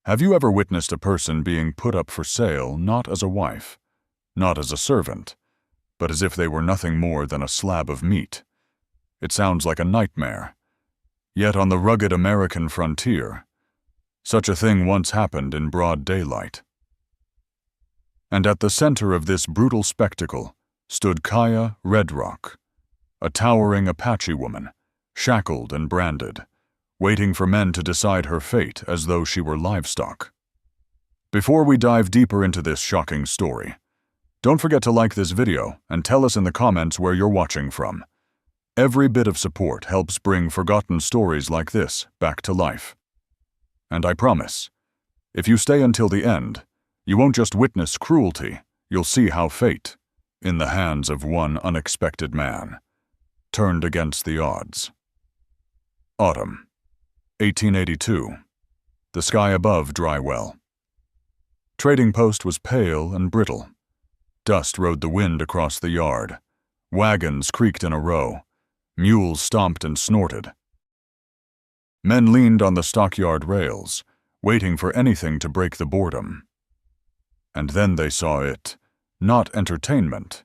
Have you ever witnessed a person being put up for sale not as a wife, not as a servant, but as if they were nothing more than a slab of meat? It sounds like a nightmare. Yet on the rugged American frontier, such a thing once happened in broad daylight. And at the center of this brutal spectacle stood Kaya Redrock, a towering Apache woman, shackled and branded, waiting for men to decide her fate as though she were livestock. Before we dive deeper into this shocking story, don't forget to like this video and tell us in the comments where you're watching from. Every bit of support helps bring forgotten stories like this back to life. And I promise, if you stay until the end, you won't just witness cruelty, you'll see how fate, in the hands of one unexpected man, turned against the odds. Autumn, 1882. The sky above Drywell. Trading Post was pale and brittle. Dust rode the wind across the yard. Wagons creaked in a row. Mules stomped and snorted. Men leaned on the stockyard rails, waiting for anything to break the boredom. And then they saw it, not entertainment,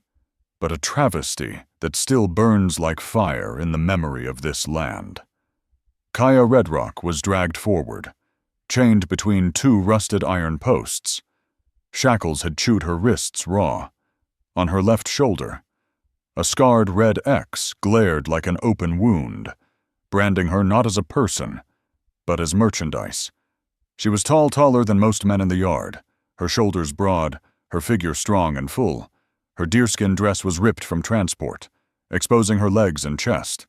but a travesty that still burns like fire in the memory of this land. Kaya Redrock was dragged forward, chained between two rusted iron posts. Shackles had chewed her wrists raw. On her left shoulder, a scarred red X glared like an open wound, branding her not as a person, but as merchandise. She was taller than most men in the yard, her shoulders broad, her figure strong and full. Her deerskin dress was ripped from transport, exposing her legs and chest,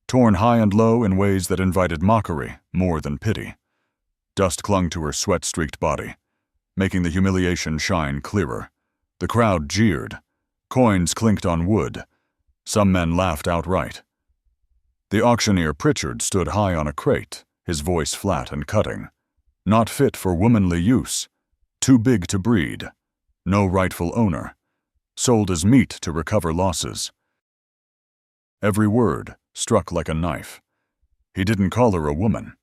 torn high and low in ways that invited mockery more than pity. Dust clung to her sweat-streaked body, making the humiliation shine clearer. The crowd jeered. Coins clinked on wood. Some men laughed outright. The auctioneer Pritchard stood high on a crate, his voice flat and cutting. Not fit for womanly use. Too big to breed. No rightful owner. Sold as meat to recover losses. Every word struck like a knife. He didn't call her a woman.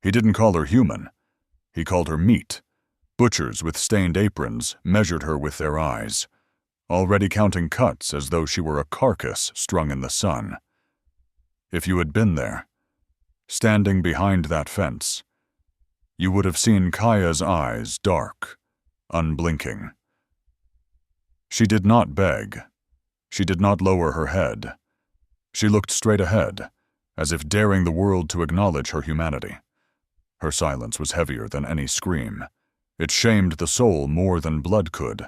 He didn't call her human. He called her meat. Butchers with stained aprons measured her with their eyes, already counting cuts as though she were a carcass strung in the sun. If you had been there, standing behind that fence, you would have seen Kaya's eyes dark, unblinking. She did not beg. She did not lower her head. She looked straight ahead, as if daring the world to acknowledge her humanity. Her silence was heavier than any scream. It shamed the soul more than blood could.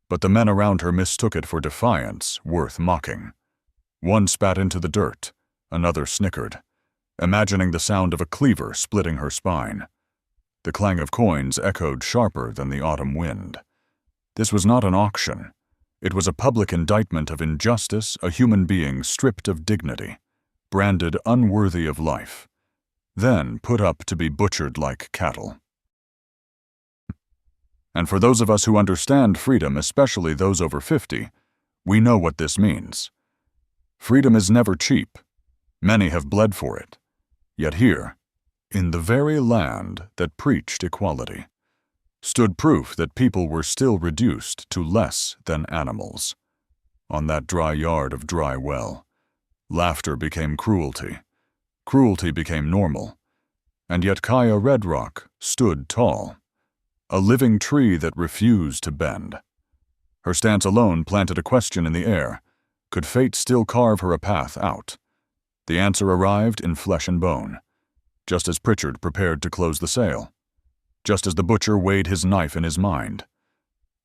But the men around her mistook it for defiance worth mocking. One spat into the dirt, another snickered, imagining the sound of a cleaver splitting her spine. The clang of coins echoed sharper than the autumn wind. This was not an auction. It was a public indictment of injustice, a human being stripped of dignity, branded unworthy of life, then put up to be butchered like cattle. And for those of us who understand freedom, especially those over 50, we know what this means. Freedom is never cheap. Many have bled for it. Yet here, in the very land that preached equality, stood proof that people were still reduced to less than animals. On that dry yard of Drywell, laughter became cruelty. Cruelty became normal. And yet Kaya Redrock stood tall, a living tree that refused to bend. Her stance alone planted a question in the air. Could fate still carve her a path out? The answer arrived in flesh and bone, just as Pritchard prepared to close the sale, just as the butcher weighed his knife in his mind.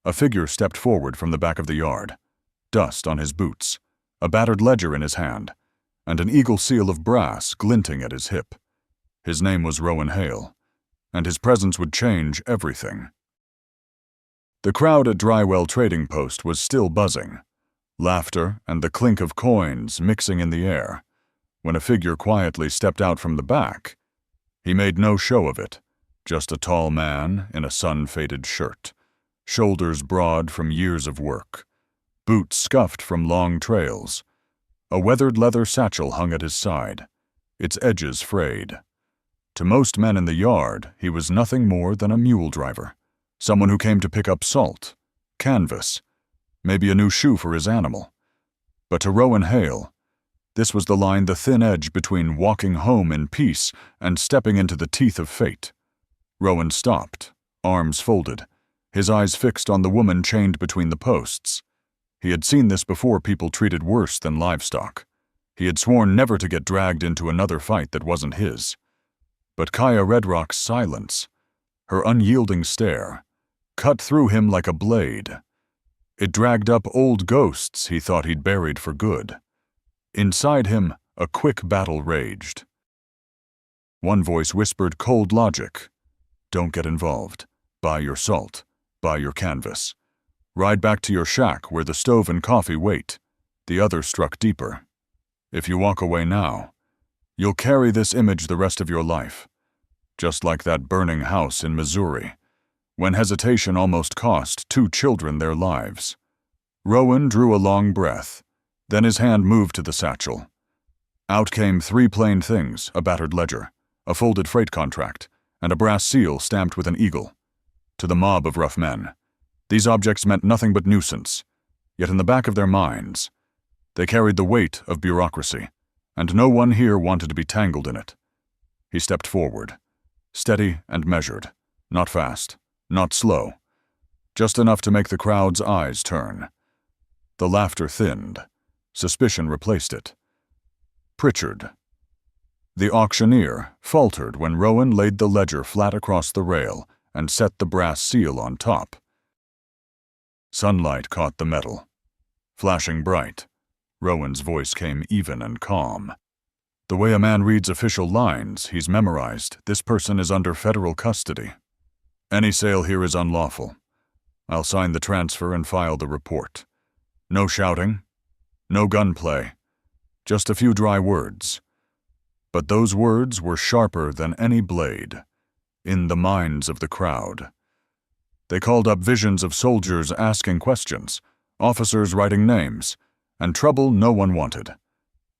A figure stepped forward from the back of the yard, dust on his boots, a battered ledger in his hand, and an eagle seal of brass glinting at his hip. His name was Rowan Hale, and his presence would change everything. The crowd at Drywell Trading Post was still buzzing, laughter and the clink of coins mixing in the air, when a figure quietly stepped out from the back. He made no show of it, just a tall man in a sun-faded shirt, shoulders broad from years of work, boots scuffed from long trails. A weathered leather satchel hung at his side, its edges frayed. To most men in the yard, he was nothing more than a mule driver, someone who came to pick up salt, canvas, maybe a new shoe for his animal. But to Rowan Hale, this was the line, the thin edge between walking home in peace and stepping into the teeth of fate. Rowan stopped, arms folded, his eyes fixed on the woman chained between the posts. He had seen this before, people treated worse than livestock. He had sworn never to get dragged into another fight that wasn't his. But Kaya Redrock's silence, her unyielding stare, cut through him like a blade. It dragged up old ghosts he thought he'd buried for good. Inside him, a quick battle raged. One voice whispered cold logic. Don't get involved. Buy your salt. Buy your canvas. Ride back to your shack where the stove and coffee wait. The other struck deeper. If you walk away now, you'll carry this image the rest of your life. Just like that burning house in Missouri, when hesitation almost cost 2 children their lives. Rowan drew a long breath. Then his hand moved to the satchel. Out came 3 plain things, a battered ledger, a folded freight contract, and a brass seal stamped with an eagle. To the mob of rough men, these objects meant nothing but nuisance, yet in the back of their minds, they carried the weight of bureaucracy, and no one here wanted to be tangled in it. He stepped forward, steady and measured, not fast, not slow, just enough to make the crowd's eyes turn. The laughter thinned. Suspicion replaced it. Pritchard, the auctioneer, faltered when Rowan laid the ledger flat across the rail and set the brass seal on top. Sunlight caught the metal. Flashing bright, Rowan's voice came even and calm. The way a man reads official lines he's memorized, this person is under federal custody. Any sale here is unlawful. I'll sign the transfer and file the report. No shouting. No gunplay, just a few dry words. But those words were sharper than any blade, in the minds of the crowd. They called up visions of soldiers asking questions, officers writing names, and trouble no one wanted.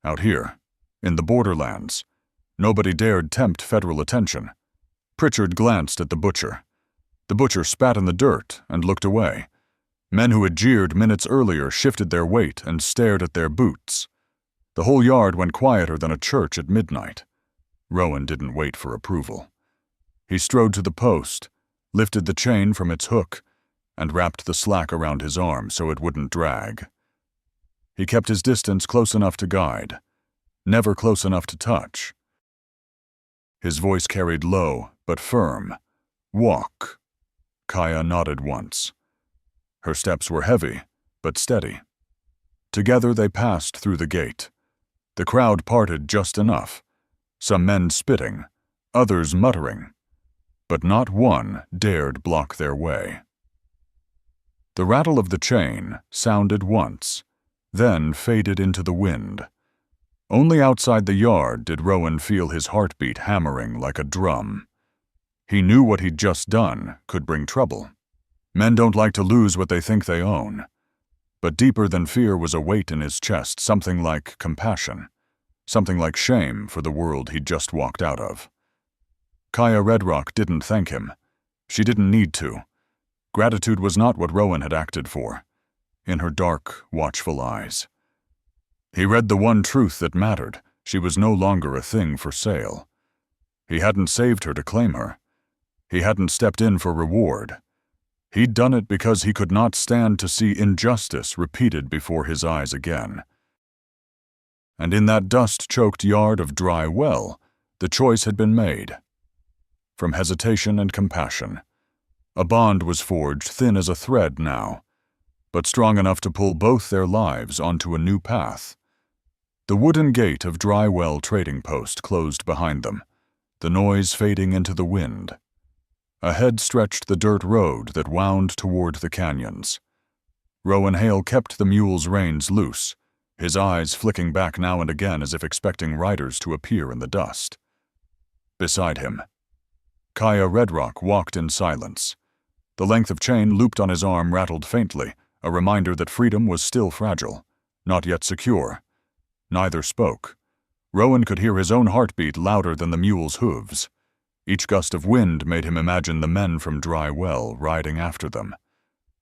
Out here, in the borderlands, nobody dared tempt federal attention. Pritchard glanced at the butcher. The butcher spat in the dirt and looked away. Men who had jeered minutes earlier shifted their weight and stared at their boots. The whole yard went quieter than a church at midnight. Rowan didn't wait for approval. He strode to the post, lifted the chain from its hook, and wrapped the slack around his arm so it wouldn't drag. He kept his distance close enough to guide, never close enough to touch. His voice carried low but firm. Walk. Kaya nodded once. Her steps were heavy, but steady. Together they passed through the gate. The crowd parted just enough, some men spitting, others muttering, but not one dared block their way. The rattle of the chain sounded once, then faded into the wind. Only outside the yard did Rowan feel his heartbeat hammering like a drum. He knew what he'd just done could bring trouble. Men don't like to lose what they think they own. But deeper than fear was a weight in his chest, something like compassion, something like shame for the world he'd just walked out of. Kaya Redrock didn't thank him. She didn't need to. Gratitude was not what Rowan had acted for, in her dark, watchful eyes. He read the one truth that mattered. She was no longer a thing for sale. He hadn't saved her to claim her. He hadn't stepped in for reward. He'd done it because he could not stand to see injustice repeated before his eyes again. And in that dust-choked yard of dry well, the choice had been made. From hesitation and compassion, a bond was forged, thin as a thread now, but strong enough to pull both their lives onto a new path. The wooden gate of Dry Well Trading Post closed behind them, the noise fading into the wind. Ahead stretched the dirt road that wound toward the canyons. Rowan Hale kept the mule's reins loose, his eyes flicking back now and again as if expecting riders to appear in the dust. Beside him, Kaya Redrock walked in silence. The length of chain looped on his arm rattled faintly, a reminder that freedom was still fragile, not yet secure. Neither spoke. Rowan could hear his own heartbeat louder than the mule's hooves. Each gust of wind made him imagine the men from Dry Well riding after them.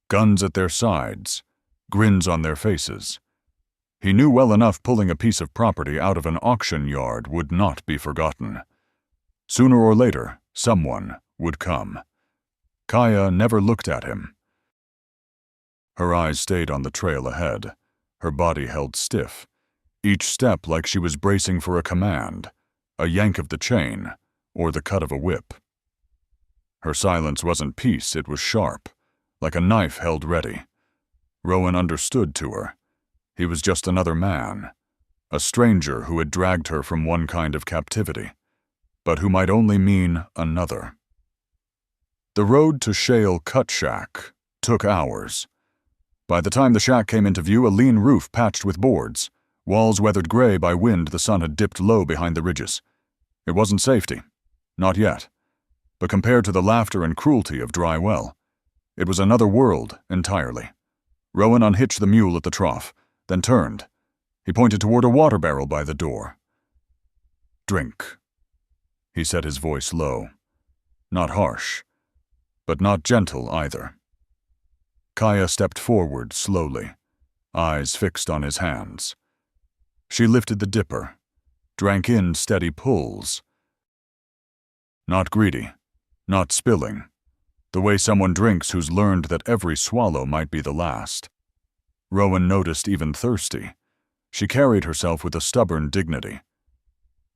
Guns at their sides, grins on their faces. He knew well enough pulling a piece of property out of an auction yard would not be forgotten. Sooner or later, someone would come. Kaya never looked at him. Her eyes stayed on the trail ahead, her body held stiff, each step like she was bracing for a command, a yank of the chain, or the cut of a whip. Her silence wasn't peace, it was sharp, like a knife held ready. Rowan understood to her. He was just another man, a stranger who had dragged her from one kind of captivity, but who might only mean another. The road to Shale Cut Shack took hours. By the time the shack came into view, a lean roof patched with boards, walls weathered gray by wind the sun had dipped low behind the ridges. It wasn't safety. Not yet. But compared to the laughter and cruelty of Dry Well, it was another world entirely. Rowan unhitched the mule at the trough, then turned. He pointed toward a water barrel by the door. "Drink," he said, his voice low. Not harsh, but not gentle either. Kaya stepped forward slowly, eyes fixed on his hands. She lifted the dipper, drank in steady pulls. Not greedy, not spilling, the way someone drinks who's learned that every swallow might be the last. Rowan noticed even thirsty. She carried herself with a stubborn dignity.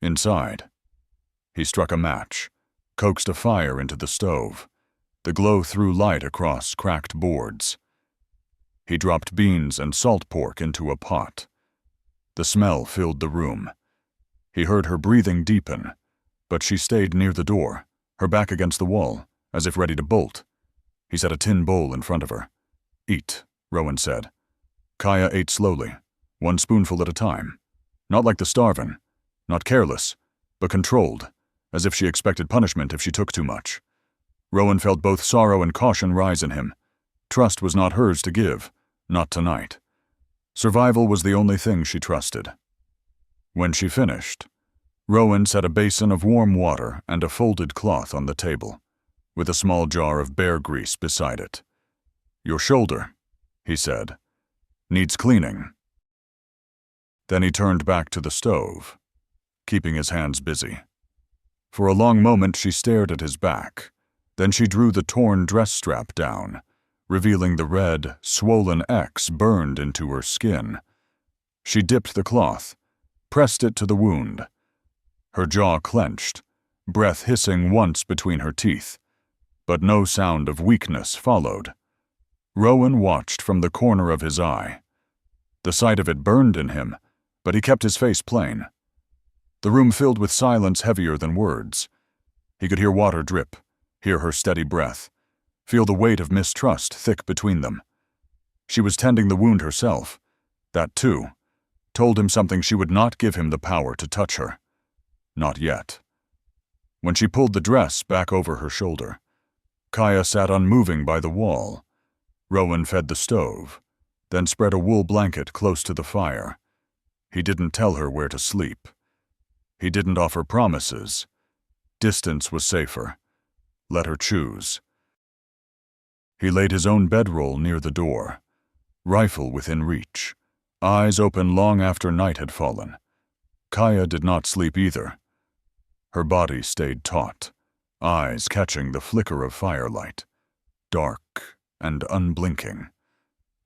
Inside, he struck a match, coaxed a fire into the stove. The glow threw light across cracked boards. He dropped beans and salt pork into a pot. The smell filled the room. He heard her breathing deepen, but she stayed near the door, her back against the wall, as if ready to bolt. He set a tin bowl in front of her. "Eat," Rowan said. Kaya ate slowly, one spoonful at a time. Not like the starvin', not careless, but controlled, as if she expected punishment if she took too much. Rowan felt both sorrow and caution rise in him. Trust was not hers to give, not tonight. Survival was the only thing she trusted. When she finished, Rowan set a basin of warm water and a folded cloth on the table, with a small jar of bear grease beside it. "Your shoulder," he said, "needs cleaning." Then he turned back to the stove, keeping his hands busy. For a long moment she stared at his back. Then she drew the torn dress strap down, revealing the red, swollen X burned into her skin. She dipped the cloth, pressed it to the wound. Her jaw clenched, breath hissing once between her teeth, but no sound of weakness followed. Rowan watched from the corner of his eye. The sight of it burned in him, but he kept his face plain. The room filled with silence heavier than words. He could hear water drip, hear her steady breath, feel the weight of mistrust thick between them. She was tending the wound herself. That, too, told him something: she would not give him the power to touch her. Not yet. When she pulled the dress back over her shoulder, Kaya sat unmoving by the wall. Rowan fed the stove, then spread a wool blanket close to the fire. He didn't tell her where to sleep. He didn't offer promises. Distance was safer. Let her choose. He laid his own bedroll near the door, rifle within reach, eyes open long after night had fallen. Kaya did not sleep either. Her body stayed taut, eyes catching the flicker of firelight, dark and unblinking.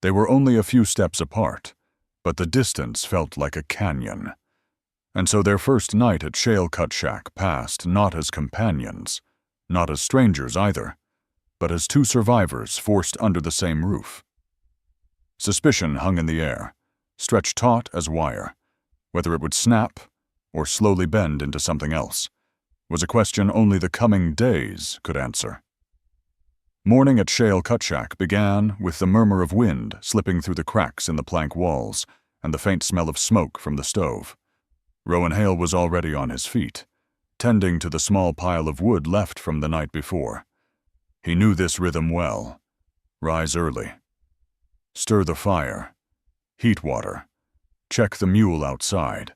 They were only a few steps apart, but the distance felt like a canyon. And so their first night at Shale Cut Shack passed not as companions, not as strangers either, but as two survivors forced under the same roof. Suspicion hung in the air, stretched taut as wire. Whether it would snap or slowly bend into something else was a question only the coming days could answer. Morning at Shale Cut Shack began with the murmur of wind slipping through the cracks in the plank walls and the faint smell of smoke from the stove. Rowan Hale was already on his feet, tending to the small pile of wood left from the night before. He knew this rhythm well. Rise early. Stir the fire. Heat water. Check the mule outside.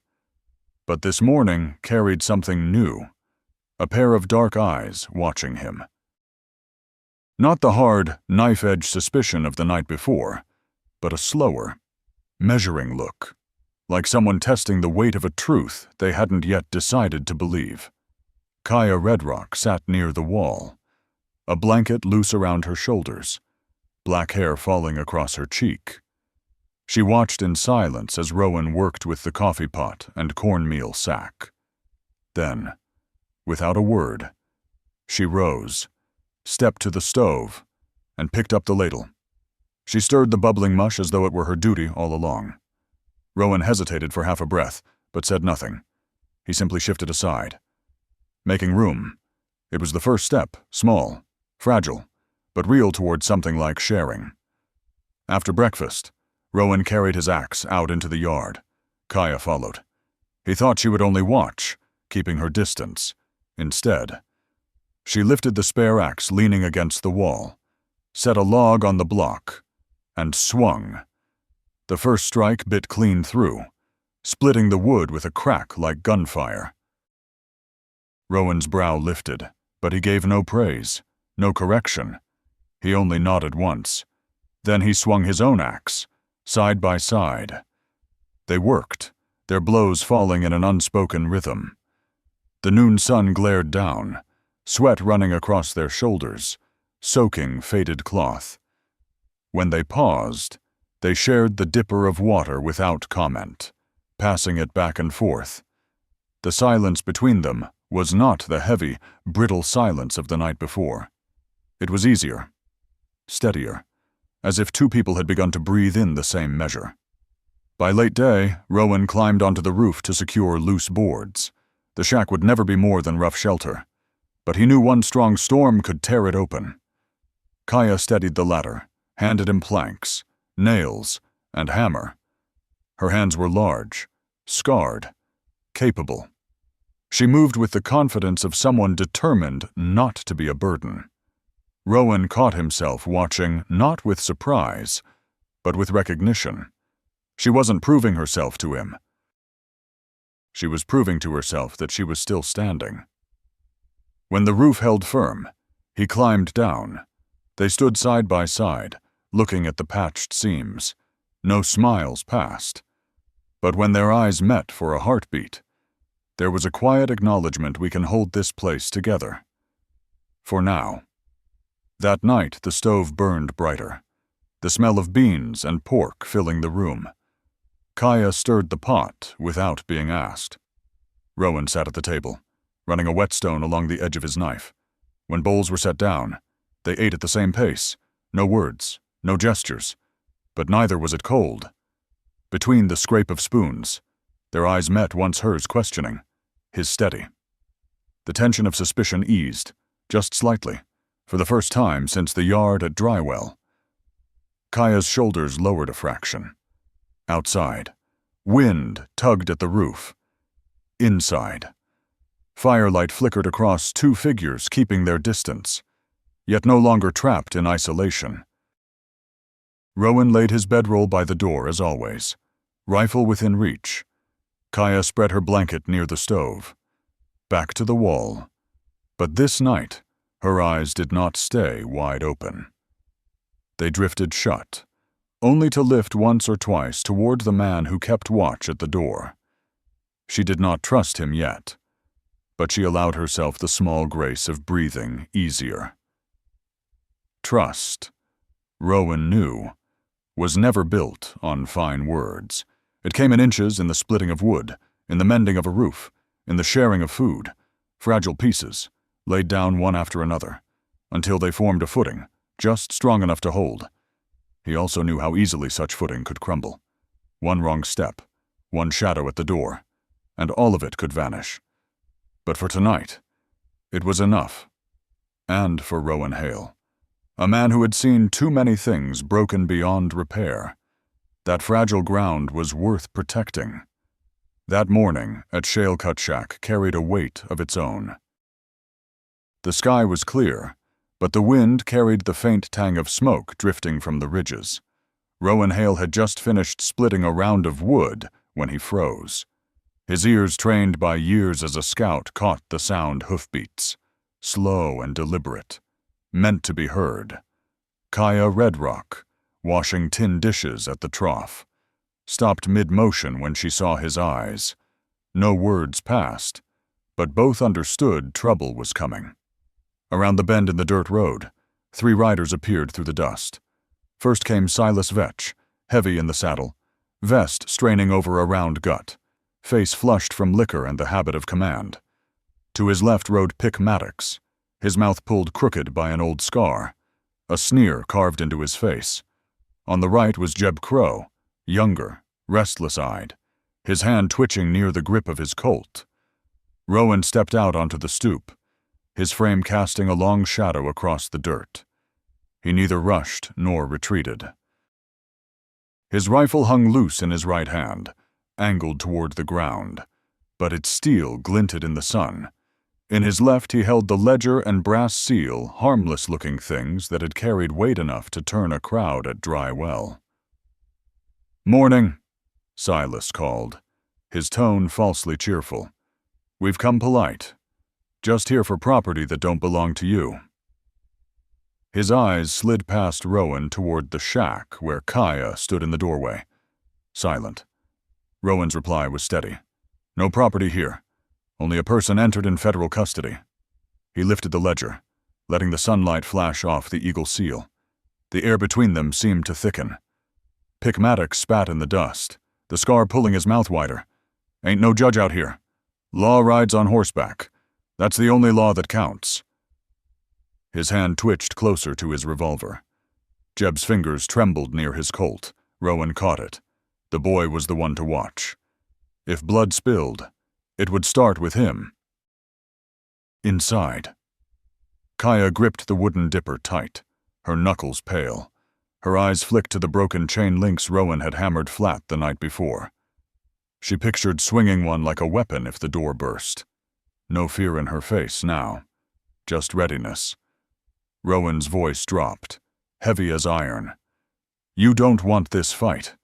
But this morning carried something new. a pair of dark eyes watching him. Not the hard, knife-edge suspicion of the night before, but a slower, measuring look, like someone testing the weight of a truth they hadn't yet decided to believe. Kaya Redrock sat near the wall, a blanket loose around her shoulders, black hair falling across her cheek. She watched in silence as Rowan worked with the coffee pot and cornmeal sack. Then, without a word, she rose, stepped to the stove, and picked up the ladle. She stirred the bubbling mush as though it were her duty all along. Rowan hesitated for half a breath, but said nothing. He simply shifted aside. Making room. It was the first step, small, fragile, but real toward something like sharing. After breakfast, Rowan carried his axe out into the yard. Kaya followed. He thought she would only watch, keeping her distance. Instead, she lifted the spare axe leaning against the wall, set a log on the block, and swung. The first strike bit clean through, splitting the wood with a crack like gunfire. Rowan's brow lifted, but he gave no praise, no correction. He only nodded once. Then he swung his own axe, side by side. They worked, their blows falling in an unspoken rhythm. The noon sun glared down, sweat running across their shoulders, soaking faded cloth. When they paused, they shared the dipper of water without comment, passing it back and forth. The silence between them was not the heavy, brittle silence of the night before. It was easier, steadier, as if two people had begun to breathe in the same measure. By late day, Rowan climbed onto the roof to secure loose boards. The shack would never be more than rough shelter, but he knew one strong storm could tear it open. Kaya steadied the ladder, handed him planks, nails, and hammer. Her hands were large, scarred, capable. She moved with the confidence of someone determined not to be a burden. Rowan caught himself watching not with surprise, but with recognition. She wasn't proving herself to him. She was proving to herself that she was still standing. When the roof held firm, he climbed down. They stood side by side, looking at the patched seams. No smiles passed. But when their eyes met for a heartbeat, there was a quiet acknowledgement we can hold this place together. For now. That night the stove burned brighter, the smell of beans and pork filling the room. Kaya stirred the pot without being asked. Rowan sat at the table, running a whetstone along the edge of his knife. When bowls were set down, they ate at the same pace, no words, no gestures, but neither was it cold. Between the scrape of spoons, their eyes met once hers questioning, his steady. The tension of suspicion eased, just slightly, for the first time since the yard at Drywell. Kaya's shoulders lowered a fraction. Outside, wind tugged at the roof. Inside, firelight flickered across two figures keeping their distance, yet no longer trapped in isolation. Rowan laid his bedroll by the door as always, rifle within reach. Kaya spread her blanket near the stove. Back to the wall. But this night, her eyes did not stay wide open. They drifted shut, only to lift once or twice toward the man who kept watch at the door. She did not trust him yet, but she allowed herself the small grace of breathing easier. Trust, Rowan knew, was never built on fine words. It came in inches in the splitting of wood, in the mending of a roof, in the sharing of food, fragile pieces, laid down one after another, until they formed a footing, just strong enough to hold. He also knew how easily such footing could crumble. One wrong step, one shadow at the door, and all of it could vanish. But for tonight, it was enough. And for Rowan Hale, a man who had seen too many things broken beyond repair. That fragile ground was worth protecting. That morning at Shale Cut Shack carried a weight of its own. The sky was clear, but the wind carried the faint tang of smoke drifting from the ridges. Rowan Hale had just finished splitting a round of wood when he froze. His ears, trained by years as a scout, caught the sound hoofbeats, slow and deliberate, meant to be heard. Kaya Redrock, washing tin dishes at the trough, stopped mid-motion when she saw his eyes. No words passed, but both understood trouble was coming. Around the bend in the dirt road, 3 riders appeared through the dust. First came Silas Vetch, heavy in the saddle, vest straining over a round gut, face flushed from liquor and the habit of command. To his left rode Pick Maddox, his mouth pulled crooked by an old scar, a sneer carved into his face. On the right was Jeb Crow, younger, restless-eyed, his hand twitching near the grip of his Colt. Rowan stepped out onto the stoop, his frame casting a long shadow across the dirt. He neither rushed nor retreated. His rifle hung loose in his right hand, angled toward the ground, but its steel glinted in the sun. In his left he held the ledger and brass seal, harmless-looking things that had carried weight enough to turn a crowd at Dry Well. "Morning," Silas called, his tone falsely cheerful. "We've come polite. Just here for property that don't belong to you." His eyes slid past Rowan toward the shack where Kaya stood in the doorway, silent. Rowan's reply was steady. "No property here. Only a person entered in federal custody." He lifted the ledger, letting the sunlight flash off the eagle seal. The air between them seemed to thicken. Pick Maddox spat in the dust, the scar pulling his mouth wider. "Ain't no judge out here. Law rides on horseback. That's the only law that counts." His hand twitched closer to his revolver. Jeb's fingers trembled near his Colt. Rowan caught it. The boy was the one to watch. If blood spilled, it would start with him. Inside. Kaya gripped the wooden dipper tight, her knuckles pale. Her eyes flicked to the broken chain links Rowan had hammered flat the night before. She pictured swinging one like a weapon if the door burst. No fear in her face now, just readiness. Rowan's voice dropped, heavy as iron. "You don't want this fight.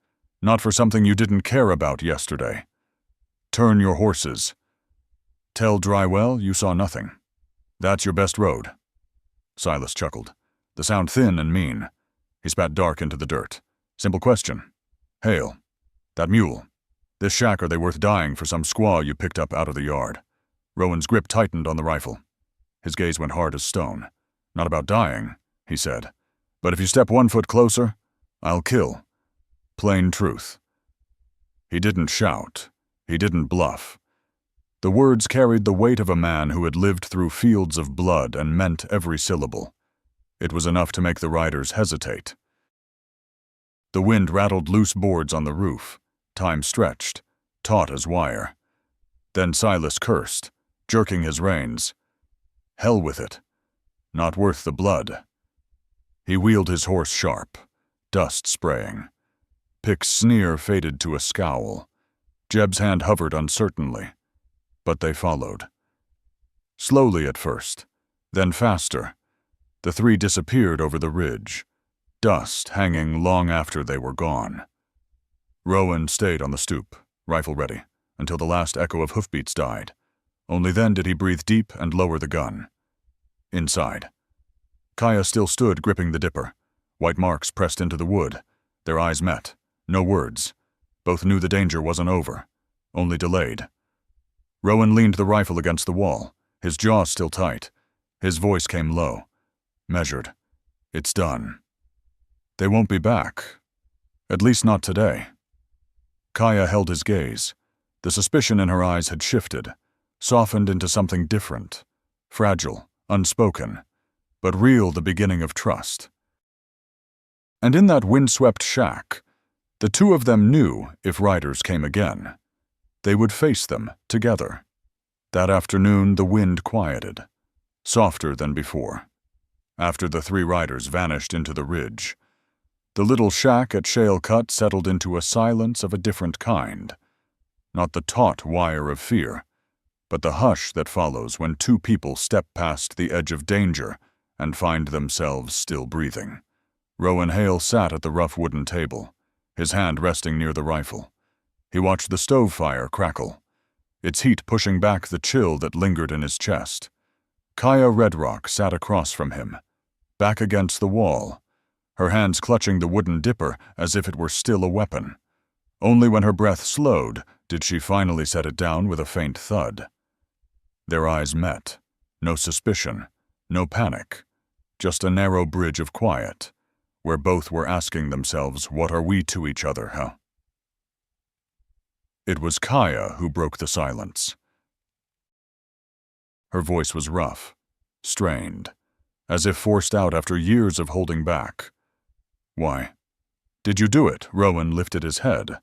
Not for something you didn't care about yesterday. Turn your horses. Tell Dry Well you saw nothing. That's your best road." Silas chuckled, the sound thin and mean. He spat dark into the dirt. "Simple question. Hale, that mule. This shack, are they worth dying for some squaw you picked up out of the yard?" Rowan's grip tightened on the rifle. His gaze went hard as stone. "Not about dying," he said. "But if you step 1 foot closer, I'll kill. Plain truth." He didn't shout. He didn't bluff. The words carried the weight of a man who had lived through fields of blood and meant every syllable. It was enough to make the riders hesitate. The wind rattled loose boards on the roof. Time stretched, taut as wire. Then Silas cursed, jerking his reins. Hell with it. Not worth the blood. He wheeled his horse sharp, dust spraying. Pick's sneer faded to a scowl. Jeb's hand hovered uncertainly, but they followed. Slowly at first, then faster. The 3 disappeared over the ridge, dust hanging long after they were gone. Rowan stayed on the stoop, rifle ready, until the last echo of hoofbeats died. Only then did he breathe deep and lower the gun. Inside. Kaya still stood gripping the dipper. White marks pressed into the wood. Their eyes met. No words. Both knew the danger wasn't over, only delayed. Rowan leaned the rifle against the wall, his jaw still tight. His voice came low, measured. "It's done. They won't be back. At least not today." Kaya held his gaze. The suspicion in her eyes had shifted, softened into something different, fragile, unspoken, but real, the beginning of trust. And in that windswept shack, the 2 of them knew if riders came again, they would face them together. That afternoon the wind quieted, softer than before. After the 3 riders vanished into the ridge, the little shack at Shale Cut settled into a silence of a different kind. Not the taut wire of fear, but the hush that follows when 2 people step past the edge of danger and find themselves still breathing. Rowan Hale sat at the rough wooden table, his hand resting near the rifle. He watched the stove fire crackle. its heat pushing back the chill that lingered in his chest. Kaya Redrock sat across from him, back against the wall, her hands clutching the wooden dipper as if it were still a weapon. Only when her breath slowed did she finally set it down with a faint thud. Their eyes met. No suspicion, no panic, just a narrow bridge of quiet, where both were asking themselves, what are we to each other, huh? It was Kaya who broke the silence. Her voice was rough, strained, as if forced out after years of holding back. Why? Did you do it? Rowan lifted his head.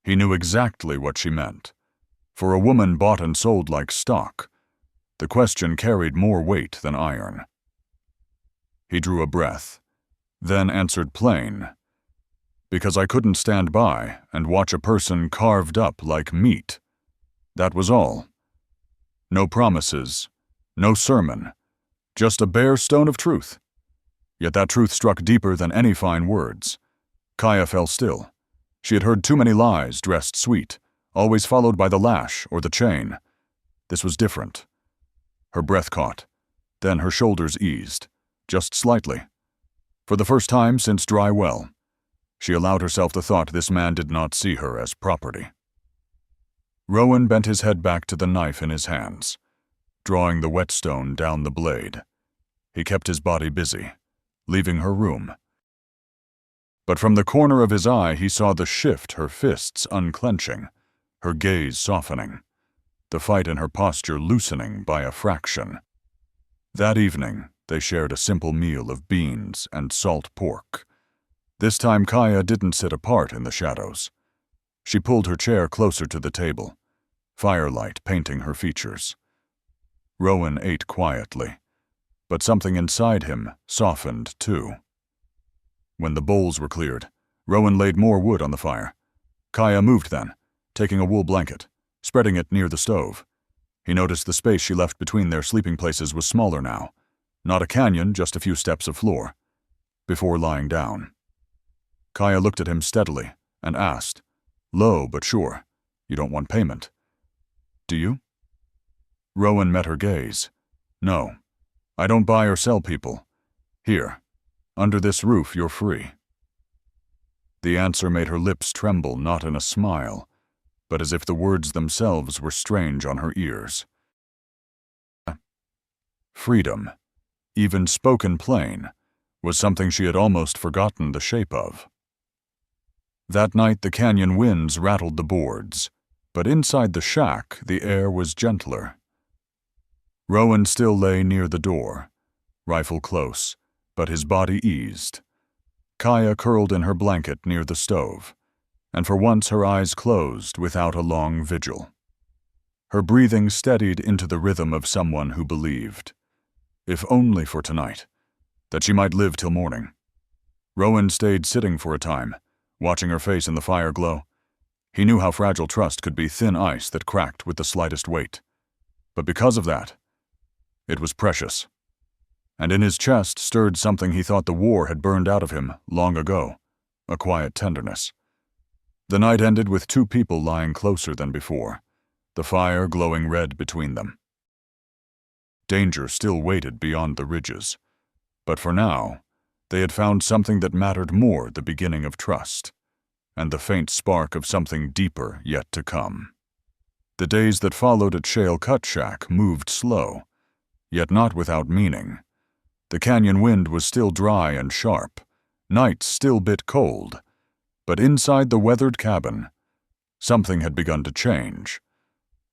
He knew exactly what she meant. For a woman bought and sold like stock, the question carried more weight than iron. He drew a breath, then answered plain. Because I couldn't stand by and watch a person carved up like meat. That was all. No promises, no sermon, just a bare stone of truth. Yet that truth struck deeper than any fine words. Kaya fell still. She had heard too many lies dressed sweet, always followed by the lash or the chain. This was different. Her breath caught. Then her shoulders eased, just slightly. For the first time since dry well, she allowed herself the thought this man did not see her as property. Rowan bent his head back to the knife in his hands, drawing the whetstone down the blade. He kept his body busy, leaving her room. But from the corner of his eye he saw the shift, her fists unclenching, her gaze softening, the fight in her posture loosening by a fraction. That evening, they shared a simple meal of beans and salt pork. This time Kaya didn't sit apart in the shadows. She pulled her chair closer to the table, firelight painting her features. Rowan ate quietly, but something inside him softened too. When the bowls were cleared, Rowan laid more wood on the fire. Kaya moved then, taking a wool blanket, spreading it near the stove. He noticed the space she left between their sleeping places was smaller now. Not a canyon, just a few steps of floor. Before lying down, Kaya looked at him steadily and asked, low but sure, you don't want payment, do you? Rowan met her gaze. No, I don't buy or sell people. Here, under this roof you're free. The answer made her lips tremble, not in a smile, but as if the words themselves were strange on her ears. Freedom, even spoken plain, was something she had almost forgotten the shape of. That night the canyon winds rattled the boards, but inside the shack the air was gentler. Rowan still lay near the door, rifle close, but his body eased. Kaya curled in her blanket near the stove, and for once her eyes closed without a long vigil. Her breathing steadied into the rhythm of someone who believed, if only for tonight, that she might live till morning. Rowan stayed sitting for a time, watching her face in the fire glow. He knew how fragile trust could be, thin ice that cracked with the slightest weight. But because of that, it was precious. And in his chest stirred something he thought the war had burned out of him long ago, a quiet tenderness. The night ended with two people lying closer than before, the fire glowing red between them. Danger still waited beyond the ridges, but for now, they had found something that mattered more, the beginning of trust, and the faint spark of something deeper yet to come. The days that followed at Shale Cut Shack moved slow, yet not without meaning. The canyon wind was still dry and sharp, nights still bit cold, but inside the weathered cabin, something had begun to change.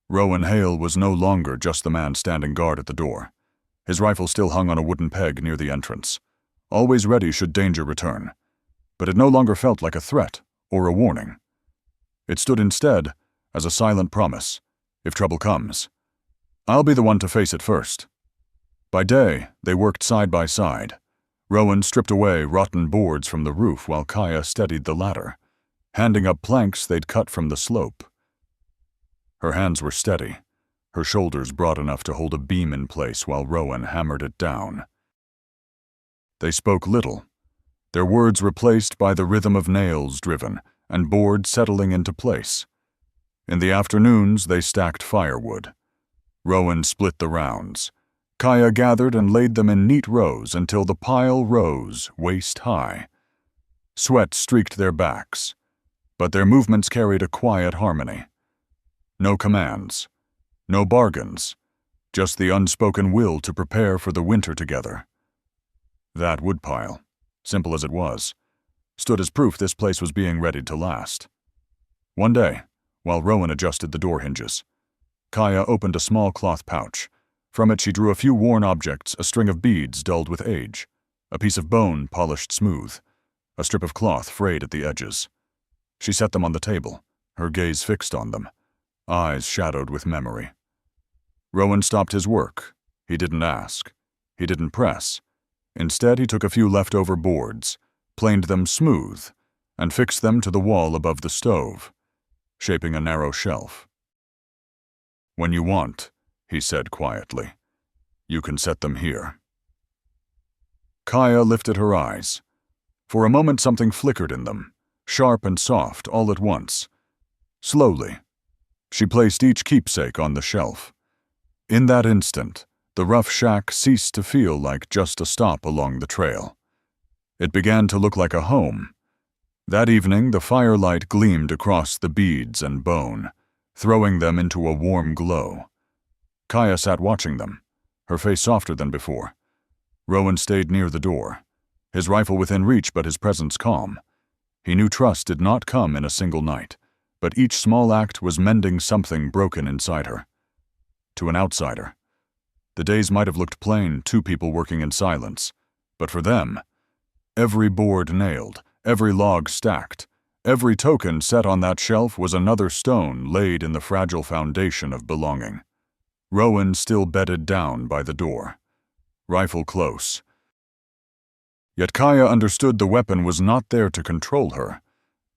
Rowan Hale was no longer just the man standing guard at the door. His rifle still hung on a wooden peg near the entrance, always ready should danger return, but it no longer felt like a threat or a warning. It stood instead as a silent promise, if trouble comes, I'll be the one to face it first. By day, they worked side by side. Rowan stripped away rotten boards from the roof while Kaya steadied the ladder, handing up planks they'd cut from the slope. Her hands were steady, her shoulders broad enough to hold a beam in place while Rowan hammered it down. They spoke little, their words replaced by the rhythm of nails driven and boards settling into place. In the afternoons, they stacked firewood. Rowan split the rounds. Kaya gathered and laid them in neat rows until the pile rose waist-high. Sweat streaked their backs, but their movements carried a quiet harmony. No commands, no bargains, just the unspoken will to prepare for the winter together. That woodpile, simple as it was, stood as proof this place was being readied to last. One day, while Rowan adjusted the door hinges, Kaya opened a small cloth pouch. From it she drew a few worn objects, a string of beads dulled with age, a piece of bone polished smooth, a strip of cloth frayed at the edges. She set them on the table, her gaze fixed on them, eyes shadowed with memory. Rowan stopped his work. He didn't ask. He didn't press. Instead, he took a few leftover boards, planed them smooth, and fixed them to the wall above the stove, shaping a narrow shelf. "When you want," he said quietly, "you can set them here." Kaya lifted her eyes. For a moment something flickered in them, sharp and soft all at once. Slowly, she placed each keepsake on the shelf. In that instant, the rough shack ceased to feel like just a stop along the trail. It began to look like a home. That evening, the firelight gleamed across the beads and bone, throwing them into a warm glow. Kaya sat watching them, her face softer than before. Rowan stayed near the door, his rifle within reach but his presence calm. He knew trust did not come in a single night, but each small act was mending something broken inside her. To an outsider, the days might have looked plain, two people working in silence, but for them, every board nailed, every log stacked, every token set on that shelf was another stone laid in the fragile foundation of belonging. Rowan still bedded down by the door, rifle close. Yet Kaya understood the weapon was not there to control her,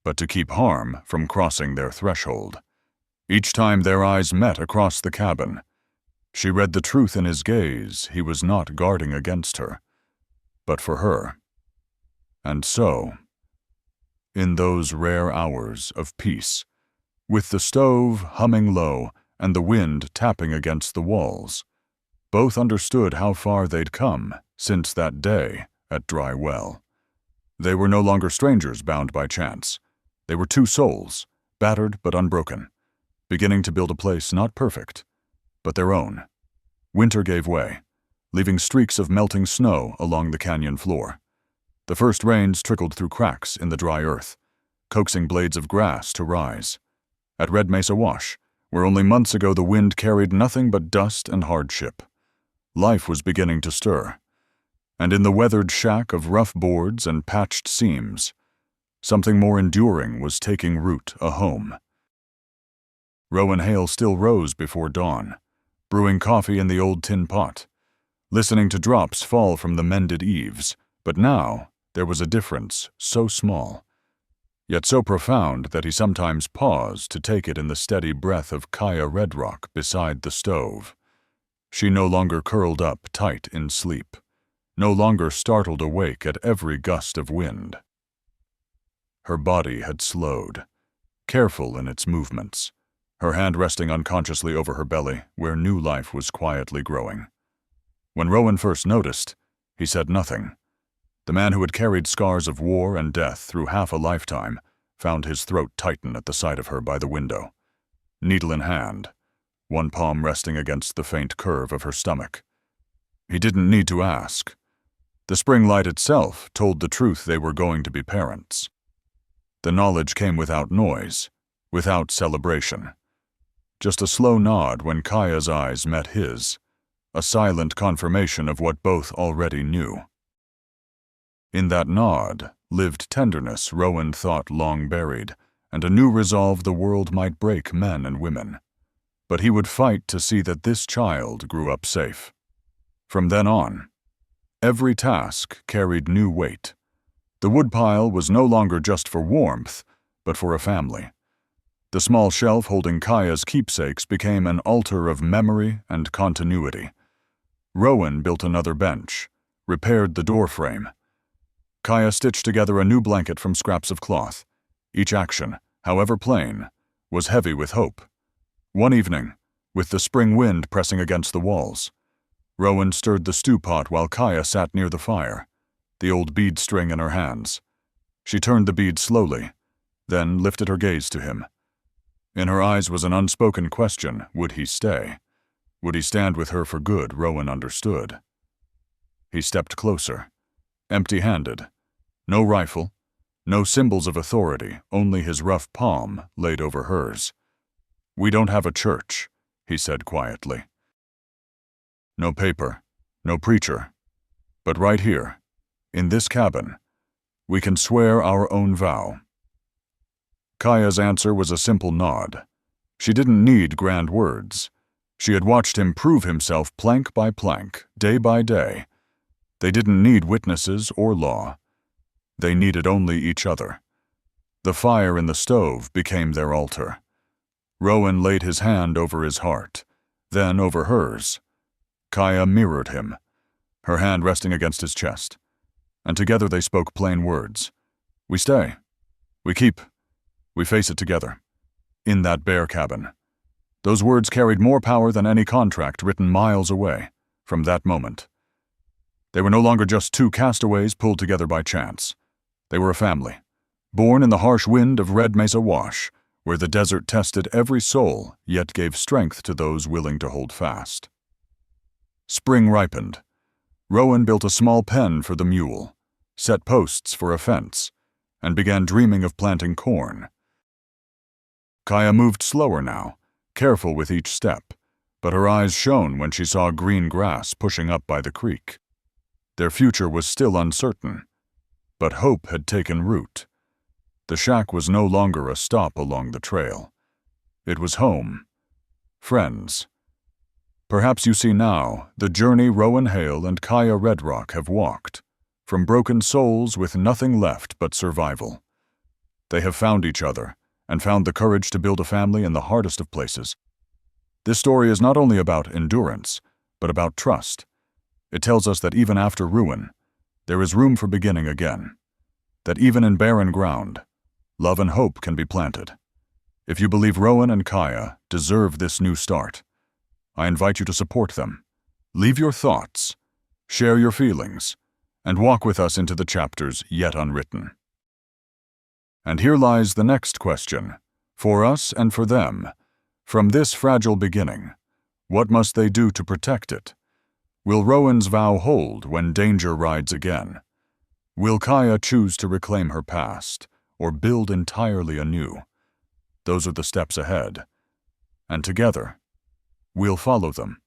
but to keep harm from crossing their threshold. Each time their eyes met across the cabin, she read the truth in his gaze. He was not guarding against her, but for her. And so, in those rare hours of peace, with the stove humming low and the wind tapping against the walls, both understood how far they'd come since that day at Dry Well. They were no longer strangers bound by chance. They were two souls, battered but unbroken, beginning to build a place not perfect, but their own. Winter gave way, leaving streaks of melting snow along the canyon floor. The first rains trickled through cracks in the dry earth, coaxing blades of grass to rise. At Red Mesa Wash, where only months ago the wind carried nothing but dust and hardship, life was beginning to stir. And in the weathered shack of rough boards and patched seams, something more enduring was taking root, a home. Rowan Hale still rose before dawn, brewing coffee in the old tin pot, listening to drops fall from the mended eaves, but now there was a difference so small, yet so profound that he sometimes paused to take it in the steady breath of Kaya Redrock beside the stove. She no longer curled up tight in sleep, no longer startled awake at every gust of wind. Her body had slowed, careful in its movements, her hand resting unconsciously over her belly, where new life was quietly growing. When Rowan first noticed, he said nothing. The man who had carried scars of war and death through half a lifetime found his throat tighten at the sight of her by the window, needle in hand, one palm resting against the faint curve of her stomach. He didn't need to ask. The spring light itself told the truth they were going to be parents. The knowledge came without noise, without celebration. Just a slow nod when Kaya's eyes met his, a silent confirmation of what both already knew. In that nod lived tenderness Rowan thought long buried, and a new resolve the world might break men and women. But he would fight to see that this child grew up safe. From then on, every task carried new weight. The woodpile was no longer just for warmth, but for a family. The small shelf holding Kaya's keepsakes became an altar of memory and continuity. Rowan built another bench, repaired the doorframe. Kaya stitched together a new blanket from scraps of cloth. Each action, however plain, was heavy with hope. One evening, with the spring wind pressing against the walls, Rowan stirred the stew pot while Kaya sat near the fire, the old bead string in her hands. She turned the bead slowly, then lifted her gaze to him. In her eyes was an unspoken question: would he stay? Would he stand with her for good? Rowan understood. He stepped closer, empty-handed. No rifle, no symbols of authority, only his rough palm laid over hers. "We don't have a church," he said quietly. "No paper, no preacher. But right here, in this cabin, we can swear our own vow." Kaya's answer was a simple nod. She didn't need grand words. She had watched him prove himself plank by plank, day by day. They didn't need witnesses or law. They needed only each other. The fire in the stove became their altar. Rowan laid his hand over his heart, then over hers. Kaya mirrored him, her hand resting against his chest. And together they spoke plain words. "We stay. We keep. We face it together. In that bare cabin." Those words carried more power than any contract written miles away from that moment. They were no longer just two castaways pulled together by chance. They were a family, born in the harsh wind of Red Mesa Wash, where the desert tested every soul, yet gave strength to those willing to hold fast. Spring ripened. Rowan built a small pen for the mule, set posts for a fence, and began dreaming of planting corn. Kaya moved slower now, careful with each step, but her eyes shone when she saw green grass pushing up by the creek. Their future was still uncertain, but hope had taken root. The shack was no longer a stop along the trail. It was home. Friends. Perhaps you see now the journey Rowan Hale and Kaya Redrock have walked, from broken souls with nothing left but survival. They have found each other, and found the courage to build a family in the hardest of places. This story is not only about endurance, but about trust. It tells us that even after ruin, there is room for beginning again. That even in barren ground, love and hope can be planted. If you believe Rowan and Kaya deserve this new start, I invite you to support them. Leave your thoughts, share your feelings, and walk with us into the chapters yet unwritten. And here lies the next question, for us and for them. From this fragile beginning, what must they do to protect it? Will Rowan's vow hold when danger rides again? Will Kaya choose to reclaim her past, or build entirely anew? Those are the steps ahead. And together, we'll follow them.